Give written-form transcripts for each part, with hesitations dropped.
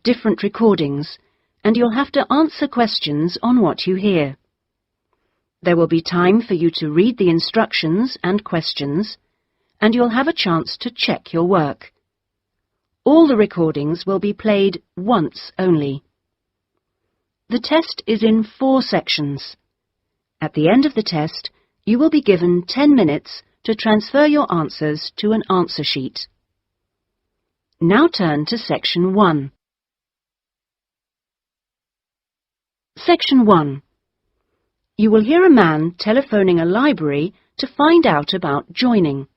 different recordings, and you'll have to answer questions on what you hear. There will be time for you to read the instructions and questions, and you'll have a chance to check your work. All the recordings will be played once only. The test is in 4 sections. At the end of the test, you will be given 10 minutes to transfer your answers to an answer sheet. Now turn to Section 1. Section 1. You will hear a man telephoning a library to find out about joining.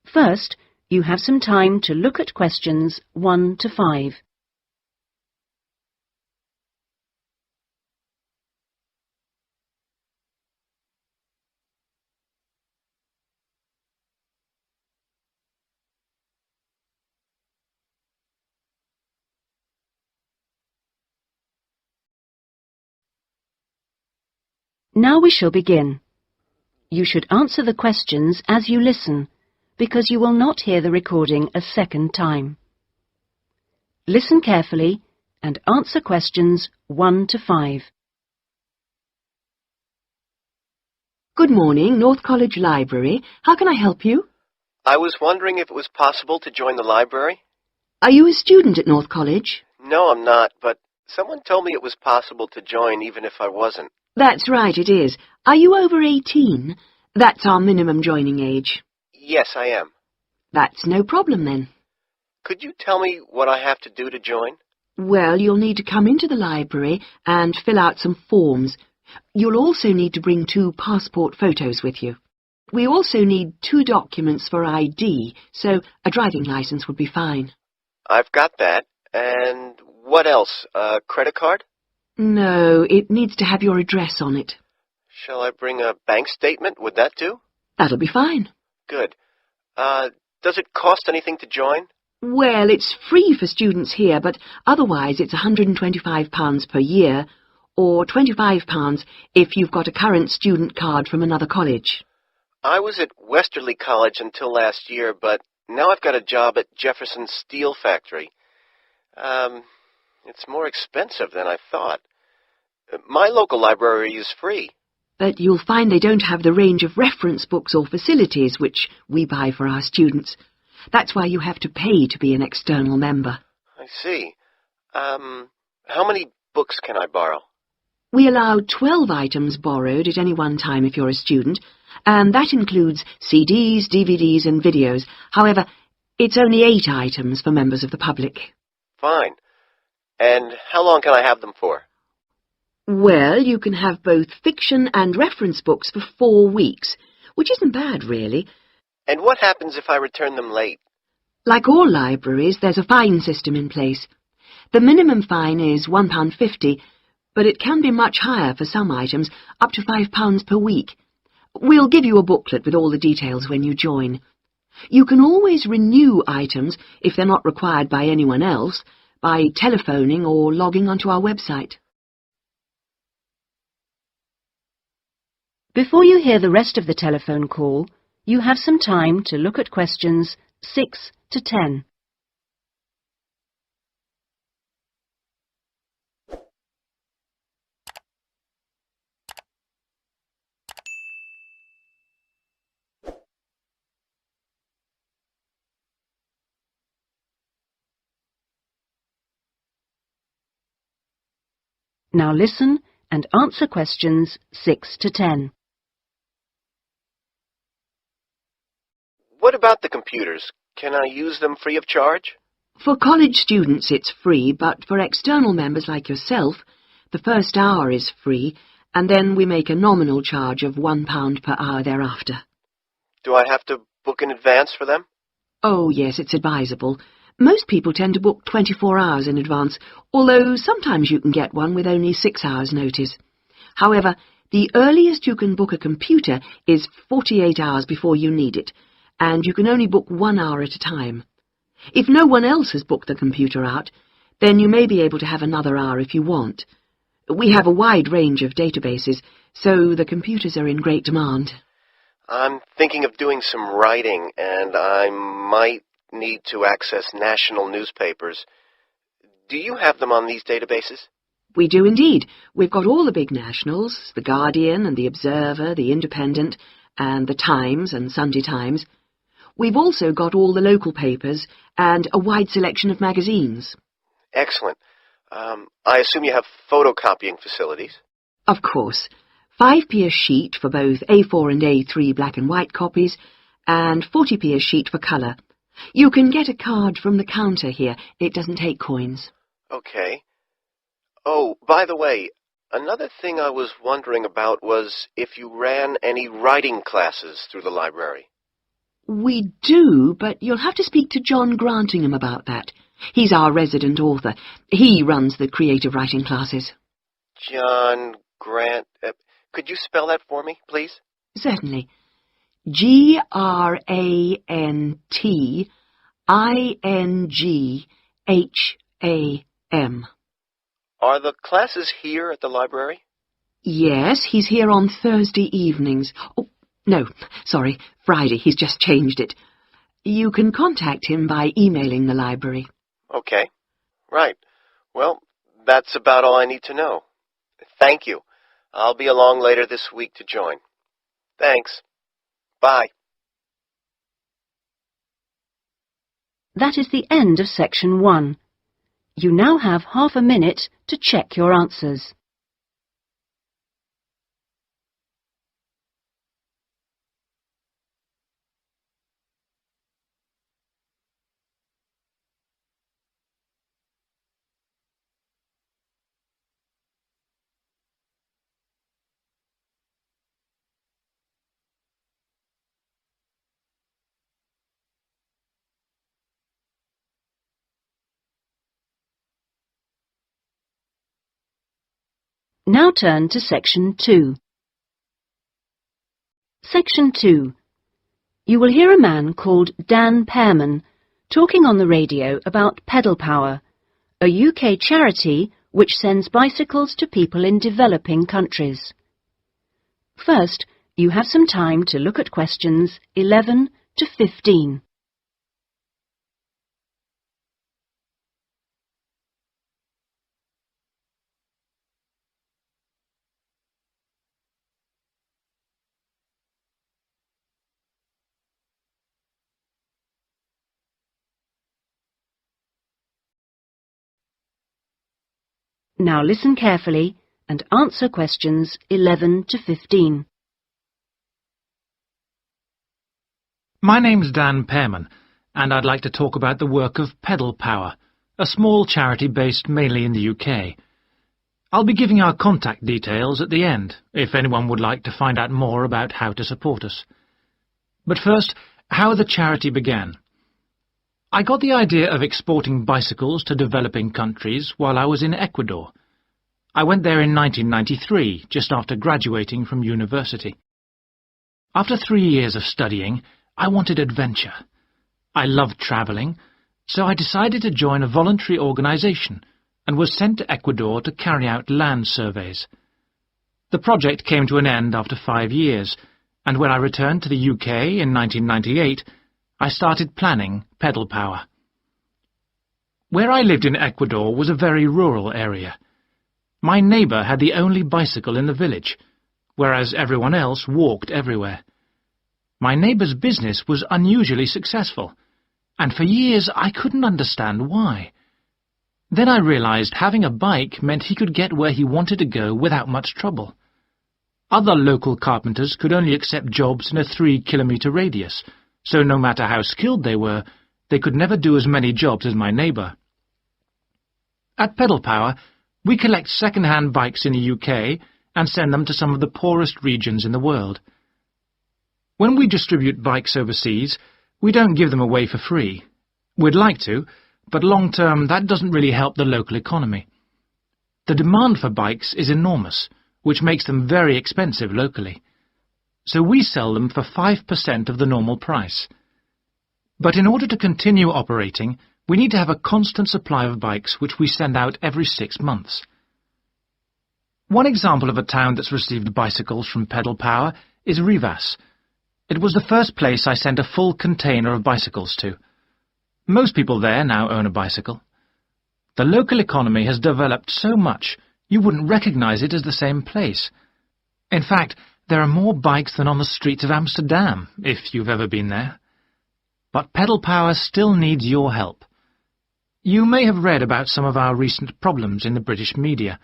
First, you have some time to look at questions 1 to 5. Now we shall begin. You should answer the questions as you listen, because you will not hear the recording a second time. Listen carefully and answer questions 1 to 5. Good morning, North College Library. How can I help you? I was wondering if it was possible to join the library. Are you a student at North College? No, I'm not, but someone told me it was possible to join even if I wasn't. That's right, it is. Are you over 18? That's our minimum joining age. Yes, I am. That's no problem then. Could you tell me what I have to do to join? Well, you'll need to come into the library and fill out some forms. You'll also need to bring 2 passport photos with you. We also need 2 documents for ID, so a driving license would be fine. I've got that. And what else? A credit card? No, it needs to have your address on it. Shall I bring a bank statement? Would that do? That'll be fine. Good. Does it cost anything to join? Well, it's free for students here, but otherwise it's £125 per year, or £25 if you've got a current student card from another college. I was at Westerly College until last year, but now I've got a job at Jefferson Steel Factory. It's more expensive than I thought. My local library is free. But you'll find they don't have the range of reference books or facilities which we buy for our students. That's why you have to pay to be an external member. I see. How many books can I borrow? We allow 12 items borrowed at any one time if you're a student, and that includes CDs, DVDs and videos. However, it's only 8 items for members of the public. Fine. And how long can I have them for? Well, you can have both fiction and reference books for 4 weeks, which isn't bad, really. And what happens if I return them late? Like all libraries, there's a fine system in place. The minimum fine is £1.50, but it can be much higher for some items, up to £5 per week. We'll give you a booklet with all the details when you join. You can always renew items, if they're not required by anyone else, by telephoning or logging onto our website. Before you hear the rest of the telephone call, you have some time to look at questions 6 to 10. Now listen and answer questions 6 to 10. What about the computers? Can I use them free of charge? For college students it's free, but for external members like yourself, the first hour is free, and then we make a nominal charge of £1 per hour thereafter. Do I have to book in advance for them? Oh, yes, it's advisable. Most people tend to book 24 hours in advance, although sometimes you can get one with only 6 hours' notice. However, the earliest you can book a computer is 48 hours before you need it, and you can only book 1 hour at a time. If no one else has booked the computer out, then you may be able to have another hour if you want. We have a wide range of databases, so the computers are in great demand. I'm thinking of doing some writing, and I might need to access national newspapers. Do you have them on these databases? We do indeed. We've got all the big nationals, The Guardian and The Observer, The Independent, and The Times and Sunday Times. We've also got all the local papers and a wide selection of magazines. Excellent. I assume you have photocopying facilities? Of course. 5p a sheet for both A4 and A3 black and white copies, and 40p a sheet for colour. You can get a card from the counter here. It doesn't take coins. Okay. Oh, by the way, another thing I was wondering about was if you ran any writing classes through the library. We do, but you'll have to speak to John Grantingham about that. He's our resident author. He runs the creative writing classes. John Grant... could you spell that for me, please? Certainly. Grantingham. Are the classes here at the library? Yes, he's here on Thursday evenings. Oh, no, sorry, Friday. He's just changed it. You can contact him by emailing the library. Okay. Right. Well, that's about all I need to know. Thank you. I'll be along later this week to join. Thanks. Bye. That is the end of section 1. You now have half a minute to check your answers. Now turn to section 2. Section 2. You will hear a man called Dan Pearman talking on the radio about Pedal Power, a UK charity which sends bicycles to people in developing countries. First, you have some time to look at questions 11 to 15. Now listen carefully and answer questions 11 to 15. My name's Dan Pearman, and I'd like to talk about the work of Pedal Power, a small charity based mainly in the UK. I'll be giving our contact details at the end, if anyone would like to find out more about how to support us. But first, how the charity began. I got the idea of exporting bicycles to developing countries while I was in Ecuador. I went there in 1993, just after graduating from university. After 3 years of studying, I wanted adventure. I loved travelling, so I decided to join a voluntary organisation and was sent to Ecuador to carry out land surveys. The project came to an end after 5 years, and when I returned to the UK in 1998, I started planning Pedal Power. Where I lived in Ecuador was a very rural area. My neighbour had the only bicycle in the village, whereas everyone else walked everywhere. My neighbour's business was unusually successful, and for years I couldn't understand why. Then I realised having a bike meant he could get where he wanted to go without much trouble. Other local carpenters could only accept jobs in a 3-kilometre radius, so no matter how skilled they were, they could never do as many jobs as my neighbour. At Pedal Power, we collect second-hand bikes in the UK and send them to some of the poorest regions in the world. When we distribute bikes overseas, we don't give them away for free. We'd like to, but long-term that doesn't really help the local economy. The demand for bikes is enormous, which makes them very expensive locally. So we sell them for 5% of the normal price. But in order to continue operating, we need to have a constant supply of bikes which we send out every 6 months. One example of a town that's received bicycles from Pedal Power is Rivas. It was the first place I sent a full container of bicycles to. Most people there now own a bicycle. The local economy has developed so much you wouldn't recognize it as the same place. In fact, there are more bikes than on the streets of Amsterdam, if you've ever been there. But Pedal Power still needs your help. You may have read about some of our recent problems in the British media.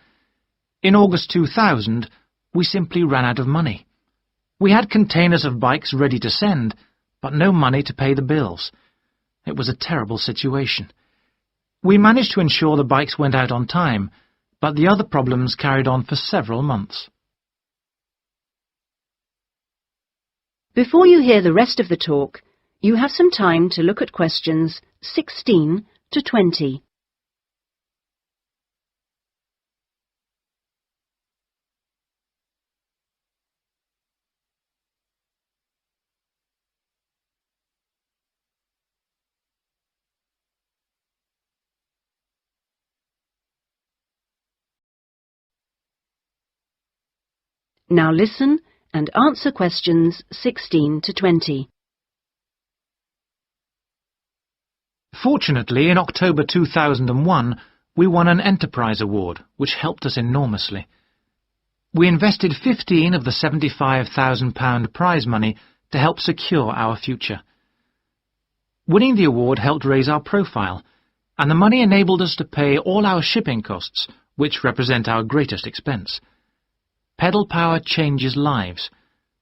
In August 2000, we simply ran out of money. We had containers of bikes ready to send, but no money to pay the bills. It was a terrible situation. We managed to ensure the bikes went out on time, but the other problems carried on for several months. Before you hear the rest of the talk, you have some time to look at questions 16 to 20. Now listen and answer questions 16 to 20. Fortunately, in October 2001, we won an Enterprise Award, which helped us enormously. We invested 15 of the £75,000 prize money to help secure our future. Winning the award helped raise our profile, and the money enabled us to pay all our shipping costs, which represent our greatest expense. Pedal Power changes lives.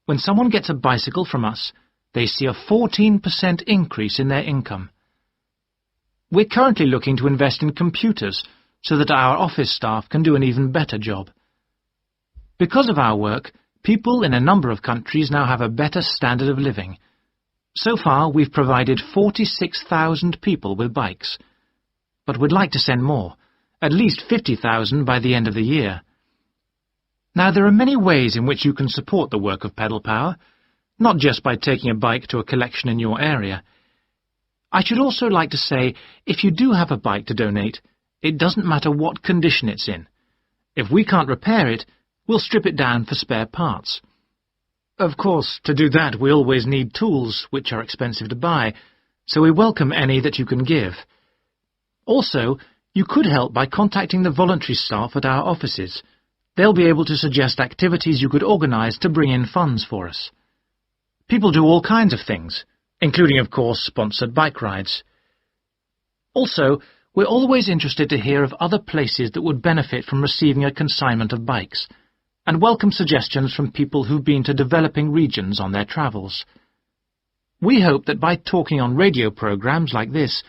When someone gets a bicycle from us, they see a 14% increase in their income. We're currently looking to invest in computers so that our office staff can do an even better job. Because of our work, people in a number of countries now have a better standard of living. So far, we've provided 46,000 people with bikes. But we'd like to send more, at least 50,000 by the end of the year. Now, there are many ways in which you can support the work of Pedal Power, not just by taking a bike to a collection in your area. I should also like to say, if you do have a bike to donate, it doesn't matter what condition it's in. If we can't repair it, we'll strip it down for spare parts. Of course, to do that we always need tools, which are expensive to buy, so we welcome any that you can give. Also, you could help by contacting the voluntary staff at our offices. They'll be able to suggest activities you could organise to bring in funds for us. People do all kinds of things, including, of course, sponsored bike rides. Also, we're always interested to hear of other places that would benefit from receiving a consignment of bikes, and welcome suggestions from people who've been to developing regions on their travels. We hope that by talking on radio programmes like this,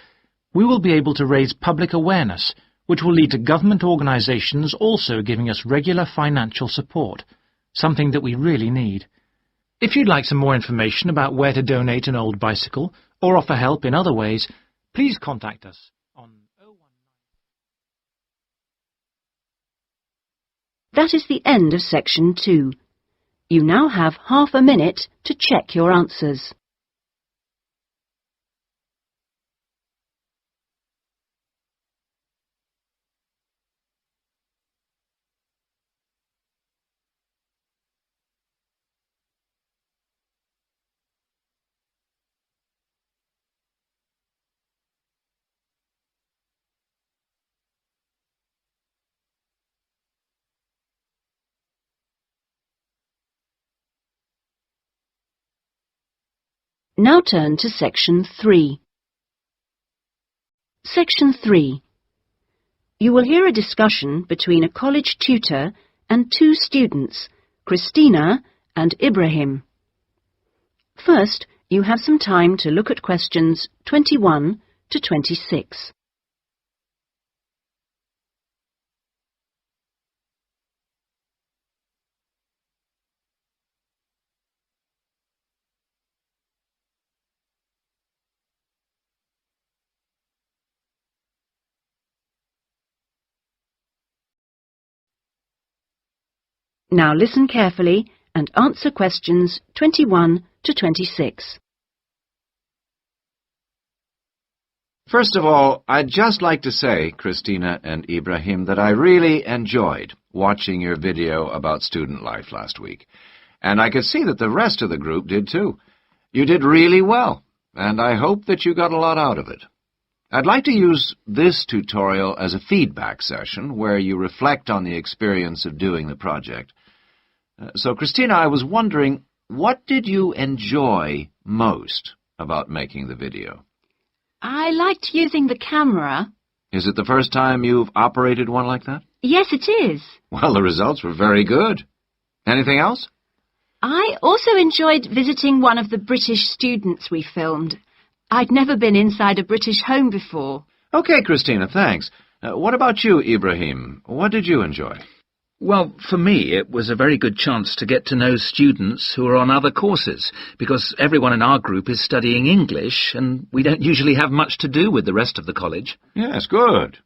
we will be able to raise public awareness, which will lead to government organisations also giving us regular financial support, something that we really need. If you'd like some more information about where to donate an old bicycle or offer help in other ways, please contact us on 019. That is the end of section 2. You now have half a minute to check your answers. Now turn to section 3. Section 3. You will hear a discussion between a college tutor and two students, Christina and Ibrahim. First, you have some time to look at questions 21 to 26. Now listen carefully and answer questions 21 to 26. First of all, I'd just like to say, Christina and Ibrahim, that I really enjoyed watching your video about student life last week. And I could see that the rest of the group did too. You did really well, and I hope that you got a lot out of it. I'd like to use this tutorial as a feedback session where you reflect on the experience of doing the project. So, Christina, I was wondering, what did you enjoy most about making the video? I liked using the camera. Is it the first time you've operated one like that? Yes, it is. Well, the results were very good. Anything else? I also enjoyed visiting one of the British students we filmed. I'd never been inside a British home before. Okay, Christina, thanks. What about you, Ibrahim? What did you enjoy? Well, for me, it was a very good chance to get to know students who are on other courses, because everyone in our group is studying English, and we don't usually have much to do with the rest of the college. Yes, good.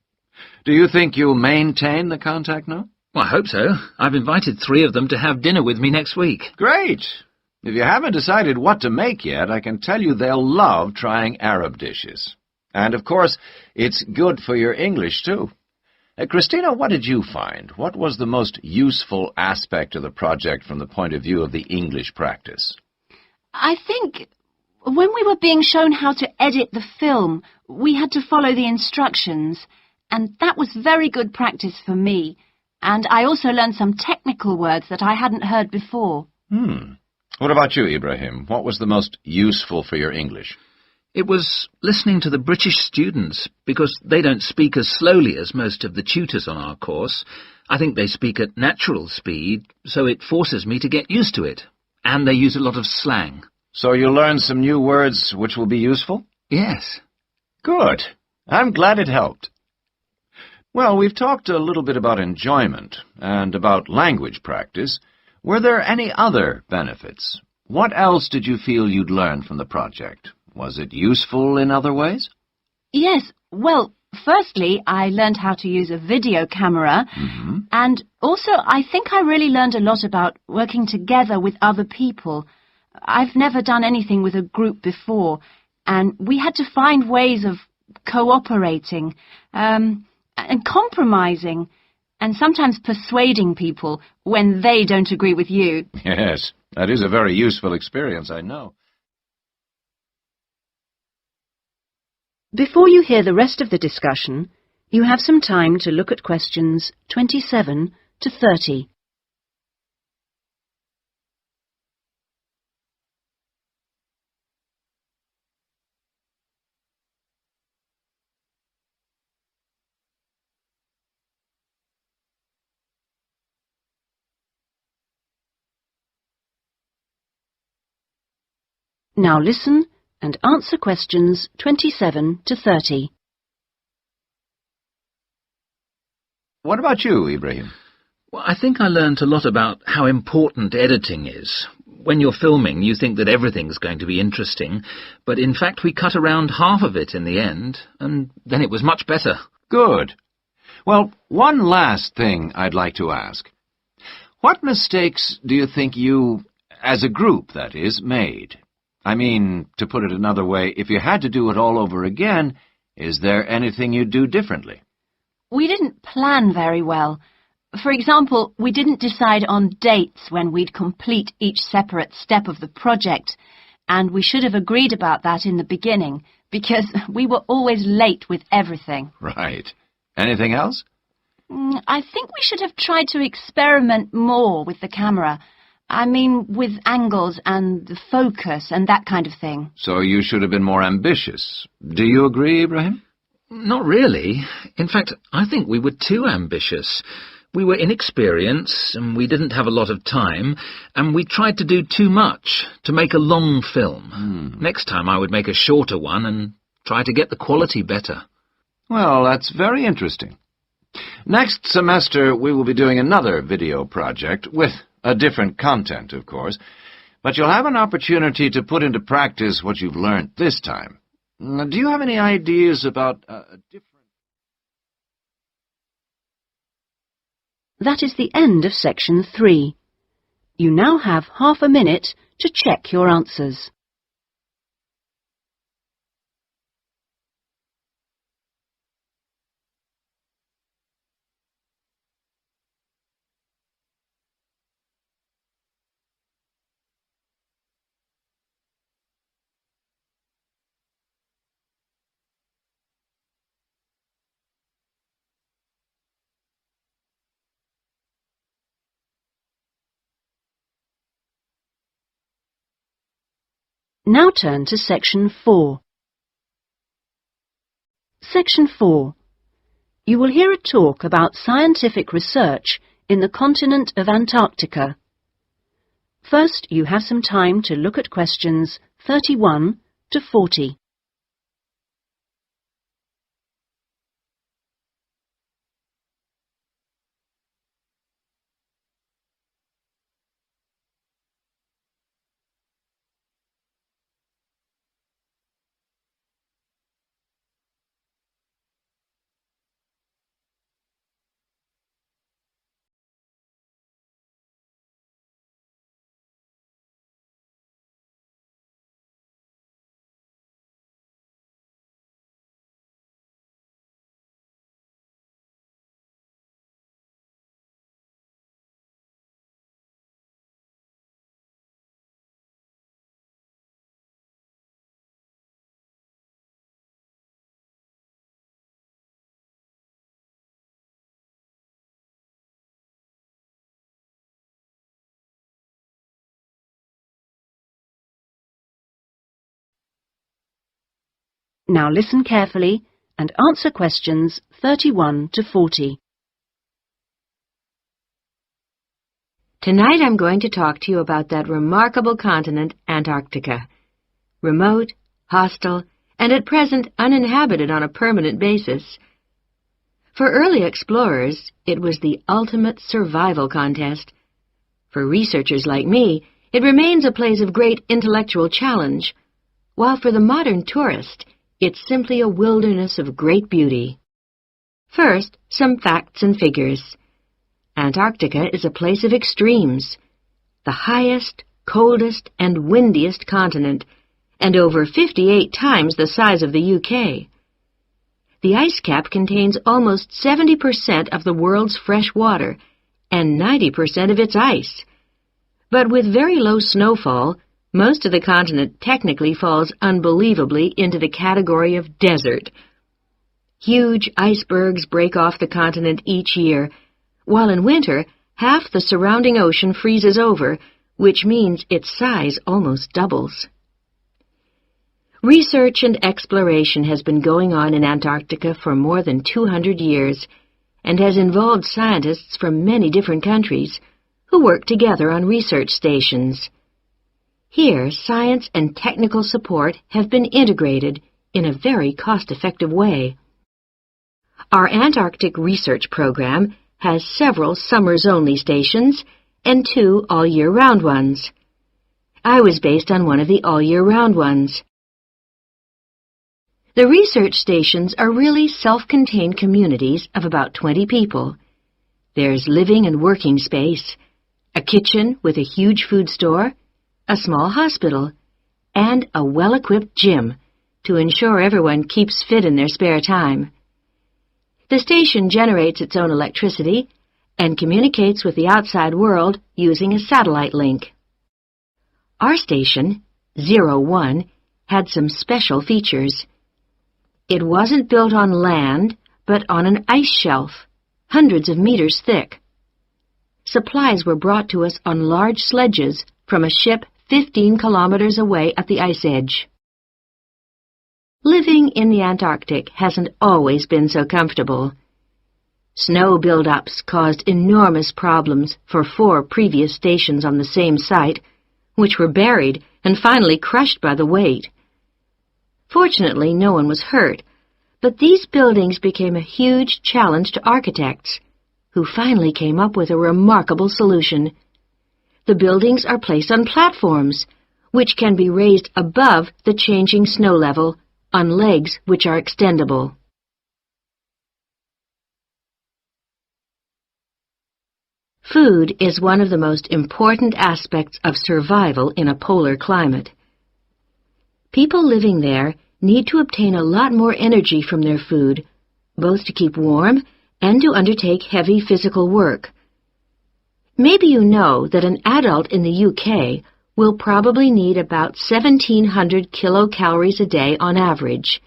Do you think you'll maintain the contact now? Well, I hope so. I've invited 3 of them to have dinner with me next week. Great. If you haven't decided what to make yet, I can tell you they'll love trying Arab dishes. And, of course, it's good for your English, too. Christina, what did you find? What was the most useful aspect of the project from the point of view of the English practice? I think when we were being shown how to edit the film, we had to follow the instructions, and that was very good practice for me. And I also learned some technical words that I hadn't heard before. What about you, Ibrahim? What was the most useful for your English? It was listening to the British students, because they don't speak as slowly as most of the tutors on our course. I think they speak at natural speed, so it forces me to get used to it. And they use a lot of slang. So you learned some new words which will be useful? Yes. Good. I'm glad it helped. Well, we've talked a little bit about enjoyment and about language practice. Were there any other benefits? What else did you feel you'd learned from the project? Was it useful in other ways? Yes, well, firstly, I learned how to use a video camera, and also I think I really learned a lot about working together with other people. I've never done anything with a group before, and we had to find ways of cooperating, and compromising, and sometimes persuading people when they don't agree with you. Yes, that is a very useful experience, I know. Before you hear the rest of the discussion, you have some time to look at questions 27 to 30. Now listen and answer questions 27 to 30. What about you, Ibrahim? Well, I think I learnt a lot about how important editing is. When you're filming, you think that everything's going to be interesting, but in fact we cut around half of it in the end, and then it was much better. Good. Well, one last thing I'd like to ask. What mistakes do you think you, as a group, that is, made? I mean, to put it another way, if you had to do it all over again, is there anything you'd do differently? We didn't plan very well. For example, we didn't decide on dates when we'd complete each separate step of the project, and we should have agreed about that in the beginning, because we were always late with everything. Right. Anything else? I think we should have tried to experiment more with the camera. I mean, with angles and the focus and that kind of thing. So you should have been more ambitious. Do you agree, Ibrahim? Not really. In fact, I think we were too ambitious. We were inexperienced, and we didn't have a lot of time, and we tried to do too much, to make a long film. Next time I would make a shorter one and try to get the quality better. Well, that's very interesting. Next semester we will be doing another video project with a different content, of course, but you'll have an opportunity to put into practice what you've learned this time. Now, do you have any ideas about a different... That is the end of section 3. You now have half a minute to check your answers. Now turn to Section 4. Section 4. You will hear a talk about scientific research in the continent of Antarctica. First, you have some time to look at questions 31 to 40. Now listen carefully and answer questions 31 to 40. Tonight I'm going to talk to you about that remarkable continent, Antarctica. Remote, hostile, and at present uninhabited on a permanent basis. For early explorers, it was the ultimate survival contest. For researchers like me, it remains a place of great intellectual challenge, while for the modern tourist, it's simply a wilderness of great beauty. First, some facts and figures. Antarctica is a place of extremes, the highest, coldest, and windiest continent, and over 58 times the size of the UK. The ice cap contains almost 70% of the world's fresh water and 90% of its ice. But with very low snowfall, most of the continent technically falls unbelievably into the category of desert. Huge icebergs break off the continent each year, while in winter, half the surrounding ocean freezes over, which means its size almost doubles. Research and exploration has been going on in Antarctica for more than 200 years, and has involved scientists from many different countries who work together on research stations. Here, science and technical support have been integrated in a very cost-effective way. Our Antarctic research program has several summers-only stations and 2 all-year-round ones. I was based on one of the all-year-round ones. The research stations are really self-contained communities of about 20 people. There's living and working space, a kitchen with a huge food store, a small hospital, and a well-equipped gym to ensure everyone keeps fit in their spare time. The station generates its own electricity and communicates with the outside world using a satellite link. Our station, 01, had some special features. It wasn't built on land, but on an ice shelf, hundreds of meters thick. Supplies were brought to us on large sledges from a ship 15 kilometers away at the ice edge. Living in the Antarctic hasn't always been so comfortable. Snow buildups caused enormous problems for 4 previous stations on the same site, which were buried and finally crushed by the weight. Fortunately, no one was hurt, but these buildings became a huge challenge to architects, who finally came up with a remarkable solution. The buildings are placed on platforms, which can be raised above the changing snow level on legs which are extendable. Food is one of the most important aspects of survival in a polar climate. People living there need to obtain a lot more energy from their food, both to keep warm and to undertake heavy physical work. Maybe you know that an adult in the UK will probably need about 1,700 kilocalories a day on average.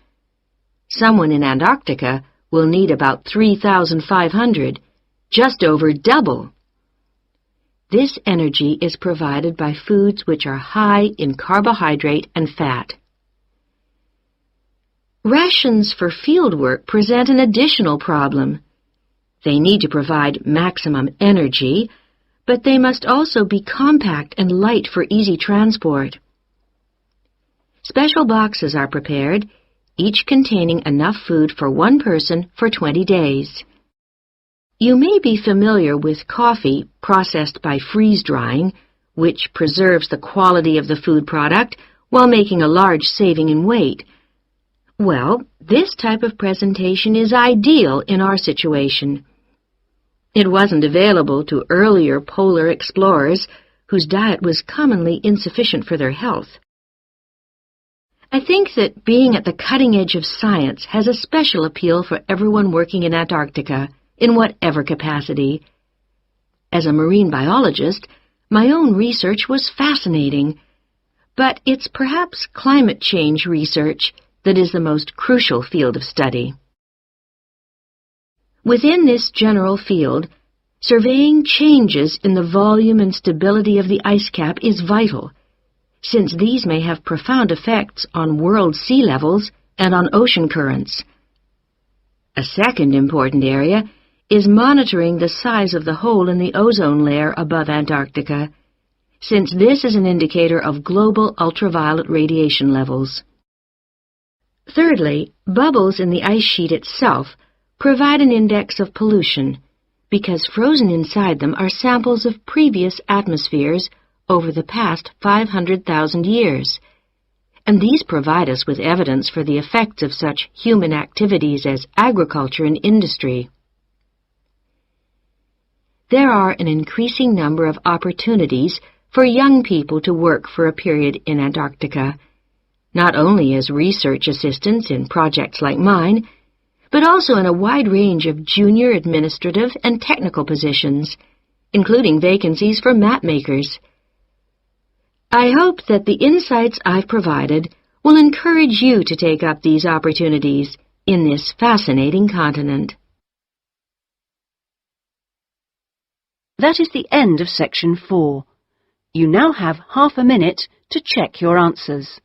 Someone in Antarctica will need about 3,500, just over double. This energy is provided by foods which are high in carbohydrate and fat. Rations for fieldwork present an additional problem. They need to provide maximum energy, but they must also be compact and light for easy transport. Special boxes are prepared, each containing enough food for one person for 20 days. You may be familiar with coffee processed by freeze-drying, which preserves the quality of the food product while making a large saving in weight. Well, this type of presentation is ideal in our situation. It wasn't available to earlier polar explorers whose diet was commonly insufficient for their health. I think that being at the cutting edge of science has a special appeal for everyone working in Antarctica, in whatever capacity. As a marine biologist, my own research was fascinating, but it's perhaps climate change research that is the most crucial field of study. Within this general field, surveying changes in the volume and stability of the ice cap is vital, since these may have profound effects on world sea levels and on ocean currents. A second important area is monitoring the size of the hole in the ozone layer above Antarctica, since this is an indicator of global ultraviolet radiation levels. Thirdly, bubbles in the ice sheet itself provide an index of pollution, because frozen inside them are samples of previous atmospheres over the past 500,000 years, and these provide us with evidence for the effects of such human activities as agriculture and industry. There are an increasing number of opportunities for young people to work for a period in Antarctica, not only as research assistants in projects like mine, but also in a wide range of junior administrative and technical positions, including vacancies for map makers. I hope that the insights I've provided will encourage you to take up these opportunities in this fascinating continent. That is the end of section 4. You now have half a minute to check your answers.